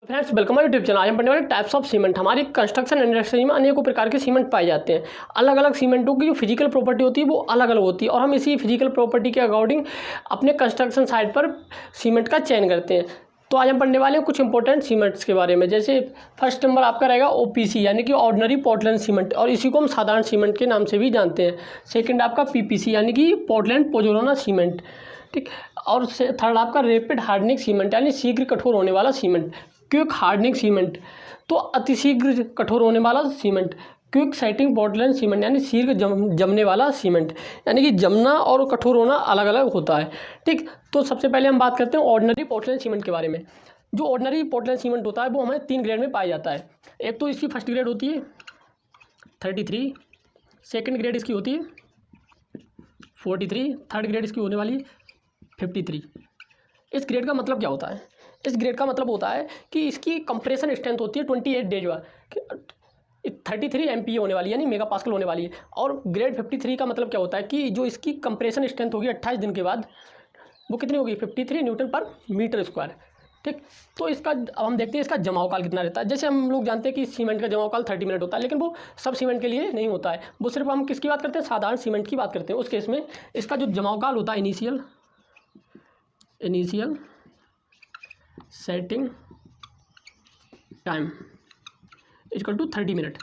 Friends welcome YouTube channel. आज हम पढ़ने वाले टाइप्स ऑफ सीमेंट। हमारी कंस्ट्रक्शन इंडस्ट्री में अनेकों प्रकार के सीमेंट पाए जाते हैं। अलग अलग सीमेंटों की जो फिजिकल प्रॉपर्टी होती है वो अलग अलग होती है और हम इसी फिजिकल प्रॉपर्टी के अकॉर्डिंग अपने कंस्ट्रक्शन साइट पर सीमेंट का चयन करते हैं। तो आज हम पढ़ने वाले हैं कुछ इंपॉर्टेंट सीमेंट्स के बारे में। जैसे फर्स्ट नंबर आपका रहेगा ओपीसी यानी कि ऑर्डिनरी पोर्टलैंड सीमेंट, और इसी को हम साधारण सीमेंट के नाम से भी जानते हैं। सेकेंड आपका पीपीसी यानी कि पोर्टलैंड पोज़ोलाना सीमेंट, ठीक। और थर्ड आपका रैपिड हार्डनिंग सीमेंट यानी शीघ्र कठोर होने वाला सीमेंट। क्विक हार्डनिंग सीमेंट तो अतिशीघ्र कठोर होने वाला cement. Quick setting Portland cement यानी शीघ्र जमने वाला सीमेंट, यानी कि जमना और कठोर होना अलग अलग होता है, ठीक। तो सबसे पहले हम बात करते हैं ऑर्डिनरी पोर्टलैंड सीमेंट के बारे में। जो ऑर्डिनरी पोर्टलैंड सीमेंट होता है वो हमें 3 ग्रेड में पाया जाता है। एक तो इसकी फर्स्ट ग्रेड होती है 33, सेकेंड ग्रेड इसकी होती है 43, थर्ड ग्रेड इसकी होने वाली 53। इस ग्रेड का मतलब क्या होता है? इस ग्रेड का मतलब होता है कि इसकी कंप्रेशन स्ट्रेंथ होती है 28 डेज बाद 33 MPa होने वाली है, यानी मेगा पास्कल होने वाली है। और ग्रेड 53 का मतलब क्या होता है कि जो इसकी कंप्रेशन स्ट्रेंथ होगी 28 दिन के बाद वो कितनी होगी 53 न्यूटन पर मीटर स्क्वायर, ठीक। तो इसका अब हम देखते हैं इसका जमाव काल कितना रहता है। जैसे हम लोग जानते हैं कि सीमेंट का जमाव काल 30 मिनट होता है, लेकिन वो सब सीमेंट के लिए नहीं होता है। वो सिर्फ हम किसकी बात करते हैं? साधारण सीमेंट की बात करते हैं। उस केस में इसका जो जमाव काल होता है initial setting time equal to 30 minute,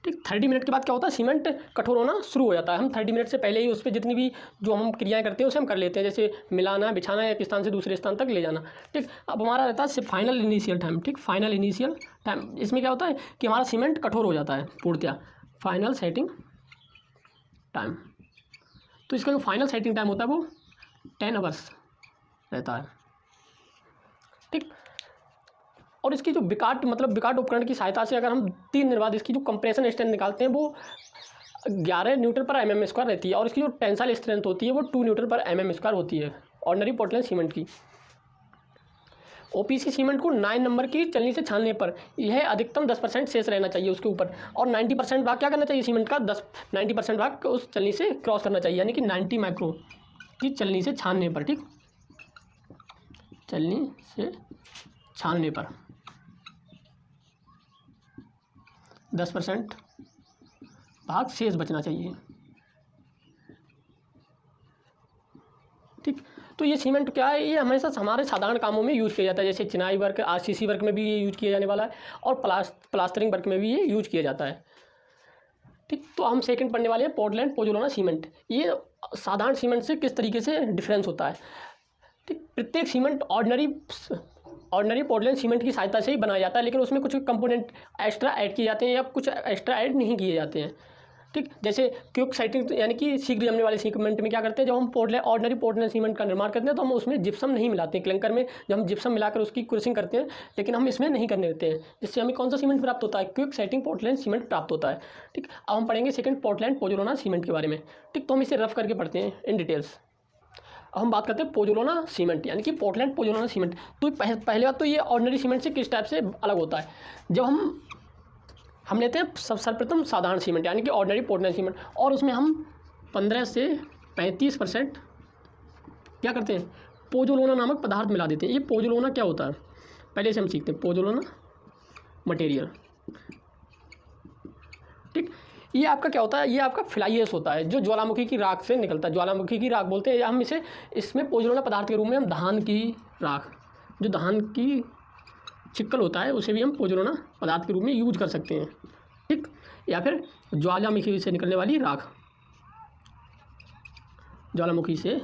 ठीक। 30 मिनट के बाद क्या होता है? सीमेंट कठोर होना शुरू हो जाता है। हम 30 मिनट से पहले ही उस पर जितनी भी जो हम क्रियाएं करते हैं उसे हम कर लेते हैं, जैसे मिलाना, बिछाना, एक स्थान से दूसरे स्थान तक ले जाना, ठीक। अब हमारा रहता है फाइनल इनिशियल टाइम, ठीक। फाइनल इनिशियल टाइम, इसमें क्या होता है कि हमारा सीमेंट कठोर हो जाता है पूर्णतया। फाइनल सेटिंग टाइम, तो इसका जो फाइनल सेटिंग टाइम होता है वो 10 आवर्स रहता है, ठीक। और इसकी जो विकाट उपकरण की सहायता से अगर हम 3 दिन बाद इसकी जो कंप्रेशन स्ट्रेंथ निकालते हैं वो 11 न्यूटन पर mm स्क्वायर रहती है, और इसकी जो टेंसाइल स्ट्रेंथ होती है वो 2 न्यूटन पर mm स्क्वायर होती है ऑर्डिनरी पोर्टलैंड सीमेंट की। ओपीसी सीमेंट को 9 नंबर की चलनी से छानने पर यह अधिकतम 10% शेष रहना चाहिए उसके ऊपर, और 90% भाग क्या करना चाहिए? सीमेंट का 90% भाग उस चलनी से क्रॉस करना चाहिए, यानी कि 90 माइक्रो की चलनी से छानने पर, ठीक। चलनी से छानने पर 10% भाग शेष बचना चाहिए, ठीक। तो ये सीमेंट क्या है? ये हमेशा हमारे साधारण कामों में यूज़ किया जाता है, जैसे चिनाई वर्क, आरसीसी वर्क में भी ये यूज़ किया जाने वाला है, और प्लास्टरिंग वर्क में भी ये यूज़ किया जाता है, ठीक। तो हम सेकंड पढ़ने वाले हैं पोर्टलैंड पोज़ोलाना सीमेंट। ये साधारण सीमेंट से किस तरीके से डिफरेंस होता है, ठीक। प्रत्येक सीमेंट ऑर्डिनरी पोर्टलैंड सीमेंट की सहायता से ही बनाया जाता है, लेकिन उसमें कुछ कंपोनेंट एक्स्ट्रा ऐड किए जाते हैं या कुछ एक्स्ट्रा ऐड नहीं किए जाते हैं, ठीक। जैसे क्विक सेटिंग यानी कि शीघ्र जमने वाले सीमेंट में क्या करते हैं, जब हम ऑर्डिनरी पोर्टलैंड सीमेंट का निर्माण करते हैं तो हम उसमें जिप्सम नहीं मिलाते हैं। क्लिंकर में जब हम जिप्सम मिलाकर उसकी क्रशिंग करते हैं, लेकिन हम इसमें नहीं करने देते हैं, जिससे हमें कौन सा सीमेंट प्राप्त होता है? क्विक सेटिंग पोर्टलैंड सीमेंट प्राप्त होता है, ठीक। अब हम पढ़ेंगे सेकंड पोर्टलैंड पोज़ोलाना सीमेंट के बारे में, ठीक। तो हम इसे रफ करके पढ़ते हैं इन डिटेल्स। अब हम बात करते हैं पोज़ोलाना सीमेंट यानी कि पोर्टलैंड पोज़ोलाना सीमेंट। तो पहले बात तो ये ऑर्डिनरी सीमेंट से किस टाइप से अलग होता है? जब हम लेते हैं सर्वप्रथम साधारण सीमेंट यानी कि ऑर्डिनरी पोर्टलैंड सीमेंट, और उसमें हम 15 से 35% क्या करते हैं? पोज़ोलाना नामक पदार्थ मिला देते हैं। ये पोज़ोलाना क्या होता है पहले से हम सीखते हैं। पोज़ोलाना मटेरियल, ठीक। ये आपका क्या होता है? ये आपका फ्लाई ऐश होता है जो ज्वालामुखी की राख से निकलता है। ज्वालामुखी की राख बोलते हैं, हम इसमें पोज़ोलाना पदार्थ के रूप में हम धान की राख, जो धान की चिक्कल होता है उसे भी हम पोज़ोलाना पदार्थ के रूप में यूज कर सकते हैं, ठीक। या फिर ज्वालामुखी से निकलने वाली राख, ज्वालामुखी से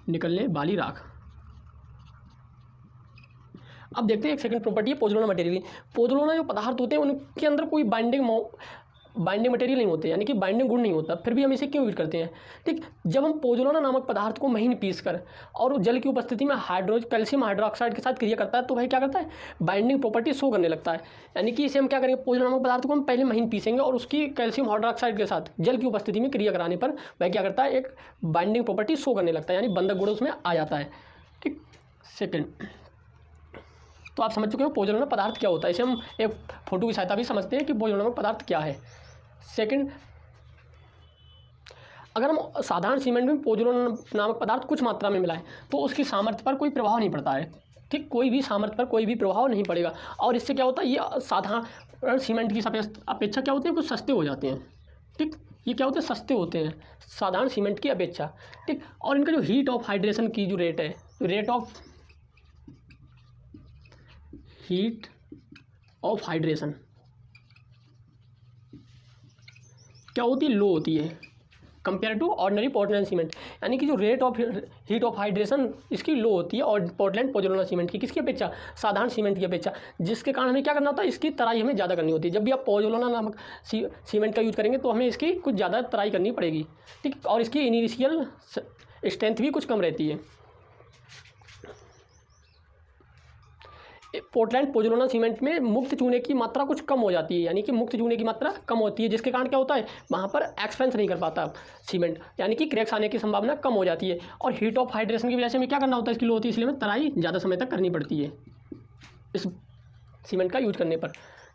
निकलने वाली राख। अब देखते हैं एक सेकंड प्रॉपर्टी है पोज़ोलाना मटेरियल। पोज़ोलाना जो पदार्थ होते हैं उनके अंदर कोई बाइंडिंग मटेरियल नहीं होते, यानी कि बाइंडिंग गुण नहीं होता, फिर भी हम इसे क्यों यूज करते हैं, ठीक। जब हम पोज़ोलाना नामक पदार्थ को महीन पीस कर और जल की उपस्थिति में कैल्शियम हाइड्रोक्साइड के साथ क्रिया करता है तो भाई क्या करता है? बाइंडिंग प्रॉपर्टी शो करने लगता है। यानी कि इसे हम क्या करेंगे? पोज़ोलाना नामक पदार्थ को हम पहले महीन पीसेंगे और उसकी कैल्शियम हाइड्रोक्साइड के साथ जल की उपस्थिति में क्रिया कराने पर वह क्या करता है? एक बाइंडिंग प्रॉपर्टी शो करने लगता है, यानी बंधक गुण उसमें आ जाता है, ठीक। सेकेंड, तो आप समझ चुके हो पोज़ोलाना पदार्थ क्या होता है। इसे हम एक फोटो की सहायता भी समझते हैं कि पोज़ोलाना पदार्थ क्या है। सेकंड, अगर हम साधारण सीमेंट में पोज़ोलाना नामक पदार्थ कुछ मात्रा में मिलाएं तो उसकी सामर्थ्य पर कोई प्रभाव नहीं पड़ता है, ठीक, कोई भी सामर्थ्य पर कोई भी प्रभाव नहीं पड़ेगा। और इससे क्या होता है, ये साधारण सीमेंट की अपेक्षा क्या होते हैं, कुछ सस्ते हो जाते हैं, ठीक, ये क्या होते हैं, सस्ते होते हैं साधारण सीमेंट की अपेक्षा, ठीक। और इनका जो हीट ऑफ हाइड्रेशन की जो रेट है, rate of heat of hydration क्या होती है, लो होती है compare to ordinary Portland cement. यानी कि जो rate of heat of hydration इसकी लो होती है और पोर्टलैंड पोज़ोलाना सीमेंट की, किसकी अपेक्षा, साधारण सीमेंट की अपेक्षा, जिसके कारण हमें क्या करना होता है, इसकी तराई हमें ज़्यादा करनी होती है। जब भी आप पोज़ोलाना नामक सीमेंट का यूज़ करेंगे तो हमें इसकी कुछ ज़्यादा तराई करनी पड़ेगी, ठीक, और इसकी इनिशियल स्ट्रेंथ भी कुछ कम रहती है। पोर्टलैंड पोज़ोलाना सीमेंट में मुक्त चूने की मात्रा कुछ कम हो जाती है, यानी कि मुक्त चूने की मात्रा कम होती है, जिसके कारण क्या होता है, वहाँ पर एक्सपेंस नहीं कर पाता सीमेंट, यानी कि क्रैक्स आने की संभावना कम हो जाती है। और हीट ऑफ हाइड्रेशन की वजह से हमें क्या करना होता है, इसकी लो होती है, इसलिए हमें तराई ज़्यादा समय तक करनी पड़ती है इस सीमेंट का यूज करने पर,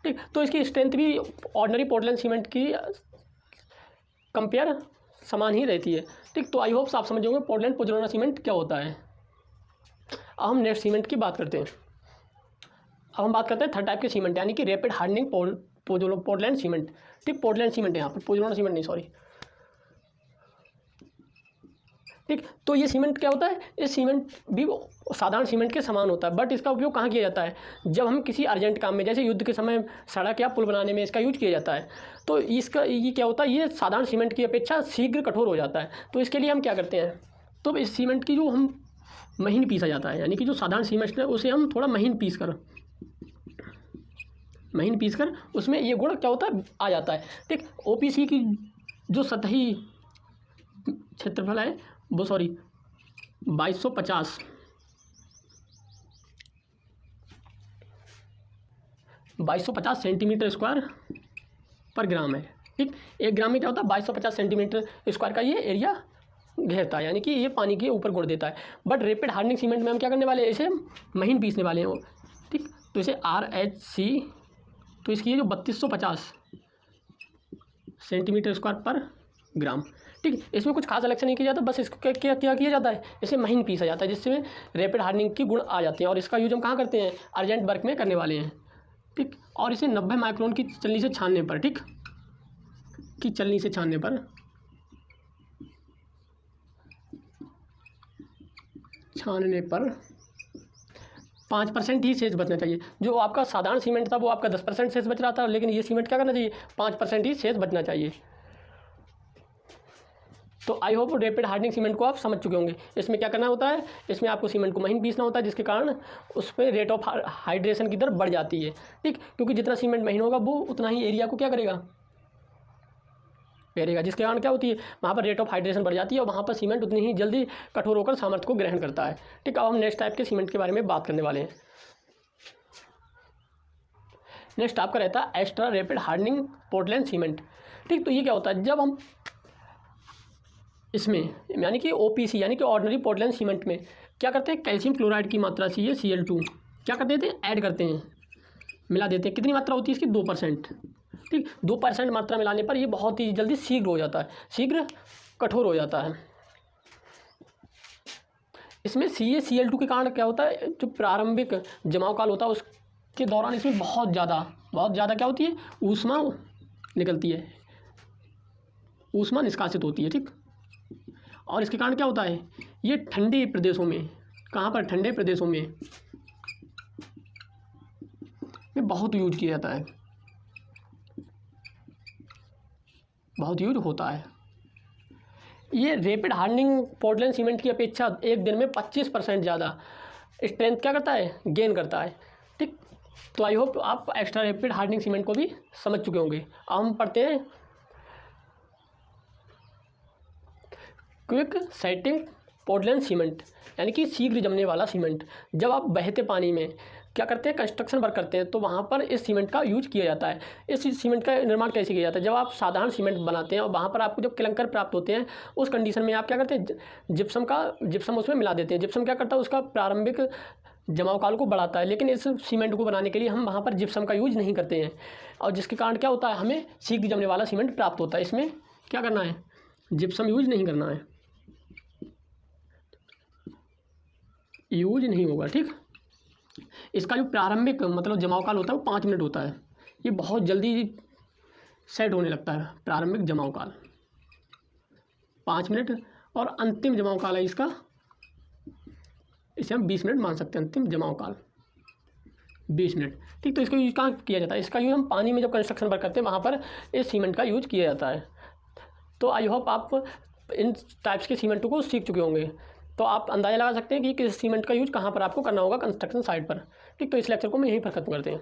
ठीक। तो इसकी स्ट्रेंथ भी ऑर्डिनरी पोर्टलैंड सीमेंट की कंपेयर समान ही रहती है, ठीक। तो आई होप आप समझ होंगे पोर्टलैंड पोज़ोलाना सीमेंट क्या होता है। अब हम नेक्स्ट सीमेंट की बात करते हैं। अब हम बात करते हैं थर्ड टाइप के सीमेंट, यानी कि रैपिड हार्डनिंग पोर्टलैंड सीमेंट, ठीक, पोर्टलैंड सीमेंट है यहाँ पर, पोज़ोलाना सीमेंट नहीं, सॉरी, ठीक। तो ये सीमेंट क्या होता है, ये सीमेंट भी साधारण सीमेंट के समान होता है, बट इसका उपयोग कहाँ किया जाता है, जब हम किसी अर्जेंट काम में, जैसे युद्ध के समय सड़क या पुल बनाने में इसका यूज किया जाता है। तो इसका ये क्या होता है, ये साधारण सीमेंट की अपेक्षा शीघ्र कठोर हो जाता है। तो इसके लिए हम क्या करते हैं, तो इस सीमेंट की जो हम महीन पीसा जाता है, यानी कि जो साधारण सीमेंट है उसे हम थोड़ा महीन पीस कर उसमें ये गुण क्या होता है, आ जाता है, ठीक। ओपीसी की जो सतही क्षेत्रफल है वो 2250 सेंटीमीटर स्क्वायर पर ग्राम है, ठीक। 1 ग्राम में क्या होता है, 2250 सेंटीमीटर स्क्वायर का ये एरिया घेरता है, यानी कि ये पानी के ऊपर गुण देता है। बट रैपिड हार्डनिंग सीमेंट में हम क्या करने वाले हैं, इसे महीन पीसने वाले हैं, ठीक। तो इसे RH तो इसकी ये जो 3250 सेंटीमीटर स्क्वायर पर ग्राम, ठीक। इसमें कुछ खास इलेक्शन नहीं किया जाता, बस इसको क्या किया जाता है, इसे महीन पीसा जाता है, जिससे रैपिड हार्डनिंग की गुण आ जाते हैं। और इसका यूज हम कहाँ करते हैं, अर्जेंट वर्क में करने वाले हैं, ठीक। और इसे 90 माइक्रोन की चलनी से छानने पर, ठीक, की चलनी से छानने पर 5% ही शेष बचना चाहिए। जो आपका साधारण सीमेंट था वो आपका 10% शेष बच रहा था, लेकिन ये सीमेंट क्या करना चाहिए, 5% ही शेष बचना चाहिए। तो I hope rapid hardening cement को आप समझ चुके होंगे। इसमें क्या करना होता है, इसमें आपको सीमेंट को महीन पीसना होता है, जिसके कारण उस पर रेट ऑफ हाइड्रेशन की दर बढ़ जाती है, ठीक। क्योंकि जितना सीमेंट महीन होगा वो उतना ही एरिया को क्या करेगा, घेरेगा, जिसके कारण क्या होती है, वहाँ पर रेट ऑफ हाइड्रेशन बढ़ जाती है और वहाँ पर सीमेंट उतनी ही जल्दी कठोर होकर सामर्थ्य को ग्रहण करता है, ठीक। अब हम नेक्स्ट टाइप के सीमेंट के बारे में बात करने वाले हैं। नेक्स्ट आपका रहता है extra rapid hardening Portland cement, ठीक। तो ये क्या होता है, जब हम इसमें यानी कि OPC यानी कि ऑर्डिनरी पोर्टलैंड सीमेंट में क्या करते हैं, कैल्शियम क्लोराइड की मात्रा CaCl2 क्या कर देते हैं, ऐड करते हैं, मिला देते हैं। कितनी मात्रा होती है इसकी, 2%, ठीक। 2% मात्रा मिलाने पर ये बहुत ही जल्दी शीघ्र हो जाता है, शीघ्र कठोर हो जाता है। इसमें CaCl2 के कारण क्या होता है, जो प्रारंभिक जमाव काल होता है उसके दौरान इसमें बहुत ज़्यादा क्या होती है, ऊष्मा निकलती है, ऊष्मा निष्कासित होती है, ठीक। और इसके कारण क्या होता है, ये ठंडे प्रदेशों में, कहाँ पर, ठंडे प्रदेशों में बहुत यूज किया जाता है, बहुत यूज होता है। ये रैपिड हार्डनिंग पोर्टलैंड सीमेंट की अपेक्षा एक दिन में 25% ज़्यादा स्ट्रेंथ क्या करता है, गेन करता है, ठीक। तो आई होप आप एक्स्ट्रा रैपिड हार्डनिंग सीमेंट को भी समझ चुके होंगे। अब हम पढ़ते हैं क्विक सेटिंग पोर्टलैंड सीमेंट, यानी कि शीघ्र जमने वाला सीमेंट। जब आप बहते पानी में क्या करते हैं, कंस्ट्रक्शन वर्क करते हैं, तो वहाँ पर इस सीमेंट का यूज किया जाता है। इस सीमेंट का निर्माण कैसे किया जाता है, जब आप साधारण सीमेंट बनाते हैं और वहाँ पर आपको जब क्लंकर प्राप्त होते हैं, उस कंडीशन में आप क्या करते हैं, जिप्सम उसमें मिला देते हैं। जिप्सम क्या करता है, उसका प्रारंभिक जमाव काल को बढ़ाता है, लेकिन इस सीमेंट को बनाने के लिए हम वहाँ पर जिप्सम का यूज नहीं करते हैं, और जिसके कारण क्या होता है, हमें शीघ्र जमने वाला सीमेंट प्राप्त होता है। इसमें क्या करना है, जिप्सम यूज नहीं करना है, यूज नहीं होगा। ठीक, इसका जो प्रारंभिक मतलब जमाव काल होता है वो 5 मिनट होता है। ये बहुत जल्दी सेट होने लगता है। प्रारंभिक जमाव काल 5 मिनट और अंतिम जमाव काल है इसका, इसे हम 20 मिनट मान सकते हैं। अंतिम जमाव काल 20 मिनट। ठीक, तो इसको यूज कहाँ किया जाता है? इसका यूज हम पानी में जब कंस्ट्रक्शन वर्क करते हैं वहाँ पर इस सीमेंट का यूज किया जाता है। तो आई होप आप इन टाइप्स के सीमेंटों को सीख चुके होंगे, तो आप अंदाज़ा लगा सकते हैं कि किस सीमेंट का यूज कहाँ पर आपको करना होगा कंस्ट्रक्शन साइट पर। ठीक, तो इस लेक्चर को हम यहीं पर खत्म करते हैं।